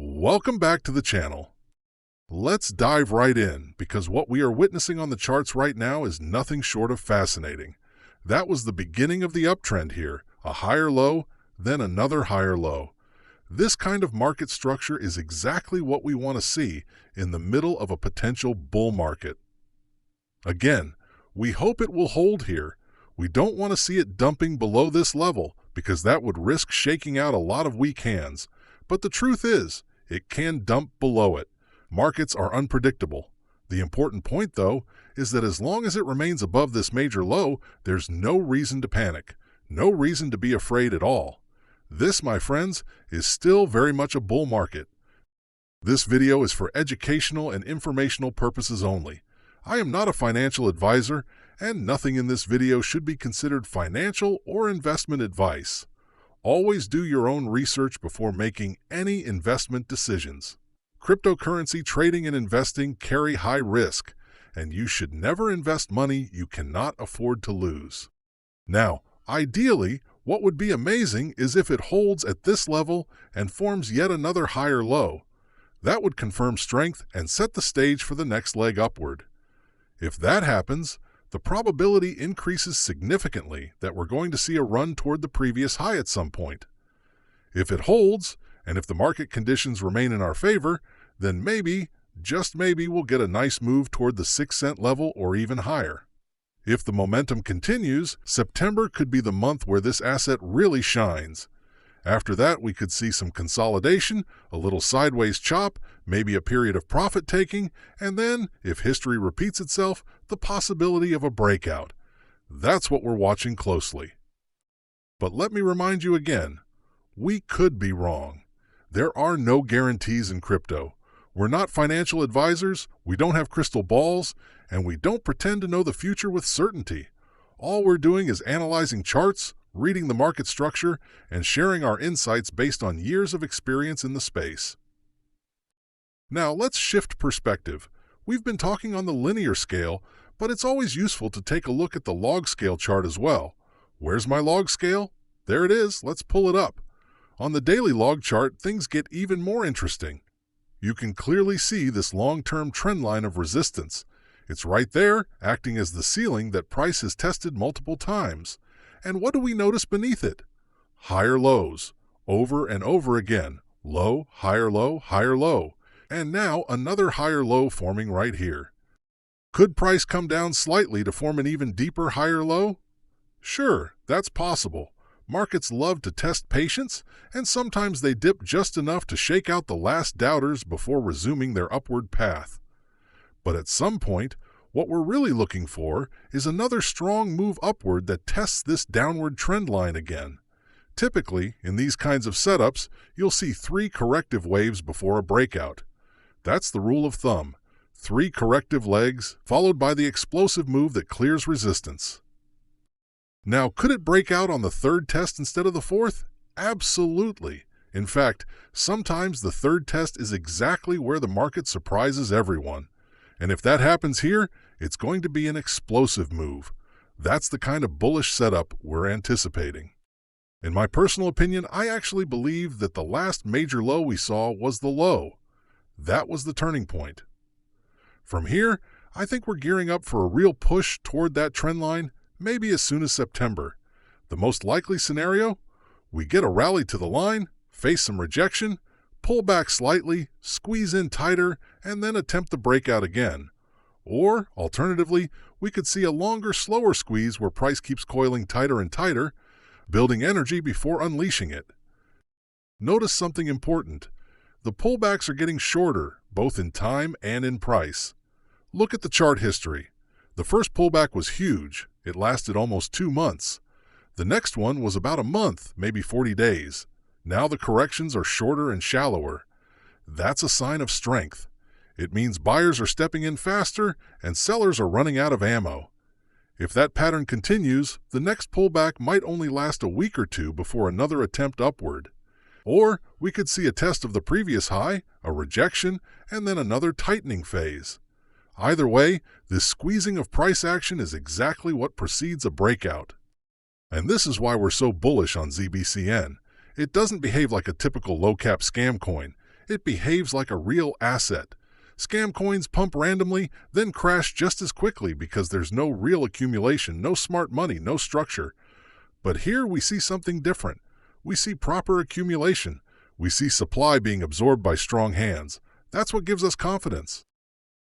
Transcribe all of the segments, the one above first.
Welcome back to the channel. Let's dive right in, because what we are witnessing on the charts right now is nothing short of fascinating. That was the beginning of the uptrend here, a higher low, then another higher low. This kind of market structure is exactly what we want to see in the middle of a potential bull market. Again, we hope it will hold here. We don't want to see it dumping below this level because that would risk shaking out a lot of weak hands. But the truth is, it can dump below it. Markets are unpredictable. The important point, though, is that as long as it remains above this major low, there's no reason to panic, no reason to be afraid at all. This, my friends, is still very much a bull market. This video is for educational and informational purposes only. I am not a financial advisor, and nothing in this video should be considered financial or investment advice. Always do your own research before making any investment decisions. Cryptocurrency trading and investing carry high risk, and you should never invest money you cannot afford to lose. Now, ideally, what would be amazing is if it holds at this level and forms yet another higher low. That would confirm strength and set the stage for the next leg upward. If that happens, the probability increases significantly that we're going to see a run toward the previous high at some point. If it holds, and if the market conditions remain in our favor, then maybe, just maybe, we'll get a nice move toward the 6-cent level or even higher. If the momentum continues, September could be the month where this asset really shines. After that, we could see some consolidation, a little sideways chop, maybe a period of profit-taking, and then, if history repeats itself, the possibility of a breakout. That's what we're watching closely. But let me remind you again, we could be wrong. There are no guarantees in crypto. We're not financial advisors, we don't have crystal balls, and we don't pretend to know the future with certainty. All we're doing is analyzing charts, reading the market structure, and sharing our insights based on years of experience in the space. Now let's shift perspective. We've been talking on the linear scale, but it's always useful to take a look at the log scale chart as well. Where's my log scale? There it is, let's pull it up. On the daily log chart, things get even more interesting. You can clearly see this long-term trend line of resistance. It's right there, acting as the ceiling that price has tested multiple times. And what do we notice beneath it? Higher lows, over and over again. Low, higher low, higher low. And now another higher low forming right here. Could price come down slightly to form an even deeper higher low? Sure, that's possible. Markets love to test patience, and sometimes they dip just enough to shake out the last doubters before resuming their upward path. But at some point, what we're really looking for is another strong move upward that tests this downward trend line again. Typically, in these kinds of setups, you'll see 3 corrective waves before a breakout. That's the rule of thumb. 3 corrective legs, followed by the explosive move that clears resistance. Now, could it break out on the 3rd test instead of the 4th? Absolutely. In fact, sometimes the 3rd test is exactly where the market surprises everyone. And if that happens here, it's going to be an explosive move. That's the kind of bullish setup we're anticipating. In my personal opinion, I actually believe that the last major low we saw was the low. That was the turning point. From here, I think we're gearing up for a real push toward that trend line, maybe as soon as September. The most likely scenario? We get a rally to the line, face some rejection, pull back slightly, squeeze in tighter, and then attempt the breakout again. Or, alternatively, we could see a longer, slower squeeze where price keeps coiling tighter and tighter, building energy before unleashing it. Notice something important. The pullbacks are getting shorter, both in time and in price. Look at the chart history. The first pullback was huge. It lasted almost 2 months. The next one was about a month, maybe 40 days. Now the corrections are shorter and shallower. That's a sign of strength. It means buyers are stepping in faster and sellers are running out of ammo. If that pattern continues, the next pullback might only last a week or 2 before another attempt upward. Or we could see a test of the previous high, a rejection, and then another tightening phase. Either way, this squeezing of price action is exactly what precedes a breakout. And this is why we're so bullish on ZBCN. It doesn't behave like a typical low-cap scam coin. It behaves like a real asset. Scam coins pump randomly, then crash just as quickly because there's no real accumulation, no smart money, no structure. But here we see something different. We see proper accumulation. We see supply being absorbed by strong hands. That's what gives us confidence.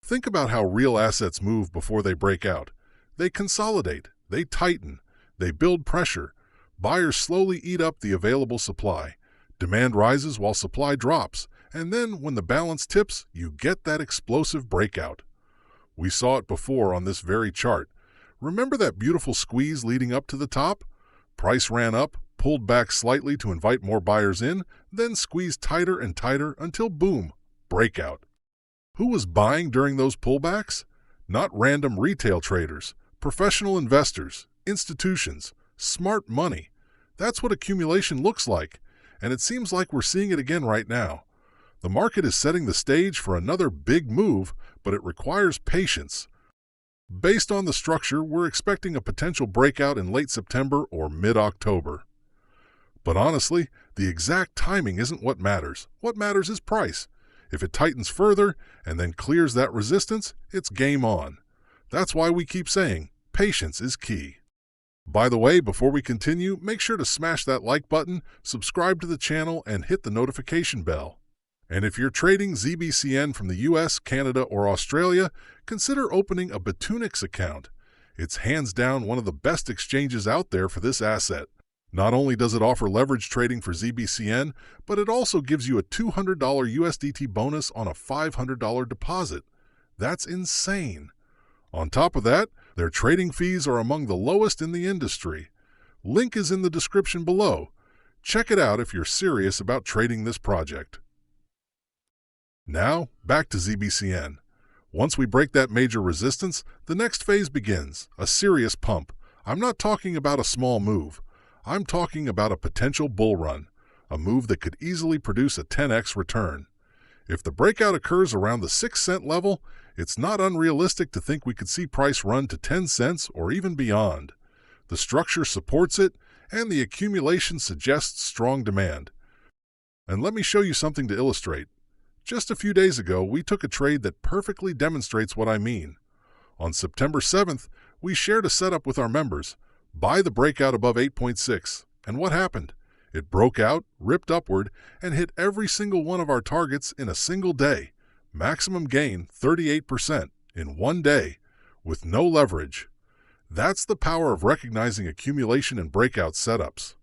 Think about how real assets move before they break out. They consolidate, they tighten, they build pressure. Buyers slowly eat up the available supply. Demand rises while supply drops, and then when the balance tips, you get that explosive breakout. We saw it before on this very chart. Remember that beautiful squeeze leading up to the top? Price ran up, pulled back slightly to invite more buyers in, then squeezed tighter and tighter until boom, breakout. Who was buying during those pullbacks? Not random retail traders, professional investors, institutions, smart money. That's what accumulation looks like, and it seems like we're seeing it again right now. The market is setting the stage for another big move, but it requires patience. Based on the structure, we're expecting a potential breakout in late September or mid-October. But honestly, the exact timing isn't what matters. What matters is price. If it tightens further and then clears that resistance, it's game on. That's why we keep saying, patience is key. By the way, before we continue, make sure to smash that like button, subscribe to the channel, and hit the notification bell. And if you're trading ZBCN from the US, Canada, or Australia, consider opening a Bitunix account. It's hands down one of the best exchanges out there for this asset. Not only does it offer leverage trading for ZBCN, but it also gives you a $200 USDT bonus on a $500 deposit. That's insane. On top of that, their trading fees are among the lowest in the industry. Link is in the description below. Check it out if you're serious about trading this project. Now, back to ZBCN. Once we break that major resistance, the next phase begins, a serious pump. I'm not talking about a small move. I'm talking about a potential bull run, a move that could easily produce a 10x return. If the breakout occurs around the 6-cent level, it's not unrealistic to think we could see price run to 10 cents or even beyond. The structure supports it, and the accumulation suggests strong demand. And let me show you something to illustrate. Just a few days ago, we took a trade that perfectly demonstrates what I mean. On September 7th, we shared a setup with our members. Buy the breakout above 8.6. And what happened? It broke out, ripped upward, and hit every single one of our targets in a single day. Maximum gain 38% in one day, with no leverage. That's the power of recognizing accumulation and breakout setups.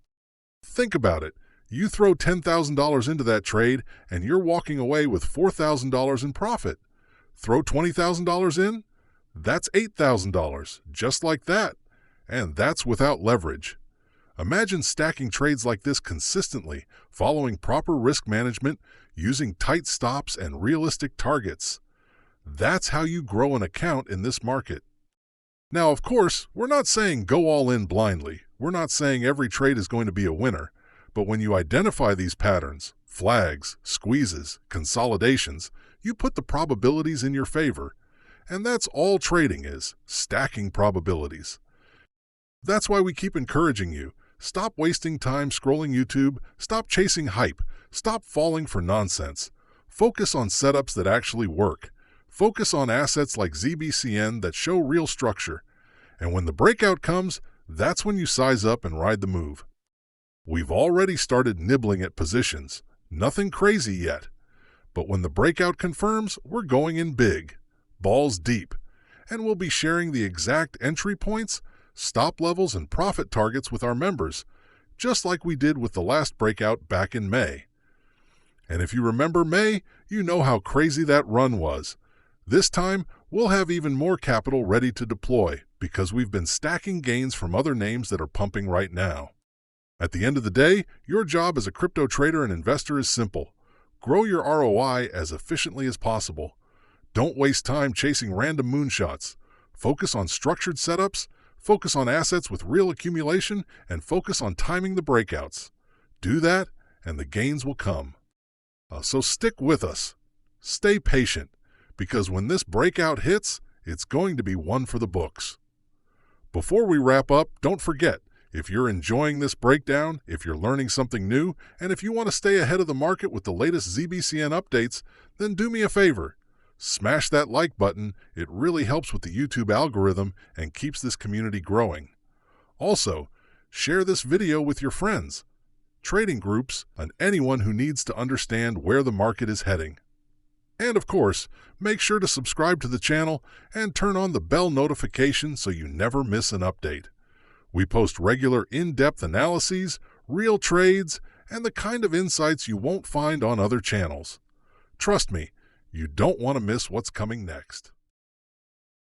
Think about it. You throw $10,000 into that trade, and you're walking away with $4,000 in profit. Throw $20,000 in? That's $8,000, just like that. And that's without leverage. Imagine stacking trades like this consistently, following proper risk management, using tight stops and realistic targets. That's how you grow an account in this market. Now, of course, we're not saying go all in blindly. We're not saying every trade is going to be a winner. But when you identify these patterns, flags, squeezes, consolidations, you put the probabilities in your favor. And that's all trading is, stacking probabilities. That's why we keep encouraging you. Stop wasting time scrolling YouTube, stop chasing hype, stop falling for nonsense. Focus on setups that actually work. Focus on assets like ZBCN that show real structure. And when the breakout comes, that's when you size up and ride the move. We've already started nibbling at positions. Nothing crazy yet. But when the breakout confirms, we're going in big. Balls deep. And we'll be sharing the exact entry points, stop levels, and profit targets with our members, just like we did with the last breakout back in May. And if you remember May, you know how crazy that run was. This time, we'll have even more capital ready to deploy because we've been stacking gains from other names that are pumping right now. At the end of the day, your job as a crypto trader and investor is simple. Grow your ROI as efficiently as possible. Don't waste time chasing random moonshots. Focus on structured setups, focus on assets with real accumulation, and focus on timing the breakouts. Do that, and the gains will come. So stick with us. Stay patient, because when this breakout hits, it's going to be one for the books. Before we wrap up, don't forget, If you're enjoying this breakdown, if you're learning something new, and if you want to stay ahead of the market with the latest ZBCN updates, then do me a favor. Smash that like button. It really helps with the YouTube algorithm and keeps this community growing. Also, share this video with your friends, trading groups, and anyone who needs to understand where the market is heading. And of course, make sure to subscribe to the channel and turn on the bell notification so you never miss an update. We post regular in-depth analyses, real trades, and the kind of insights you won't find on other channels. Trust me, you don't want to miss what's coming next.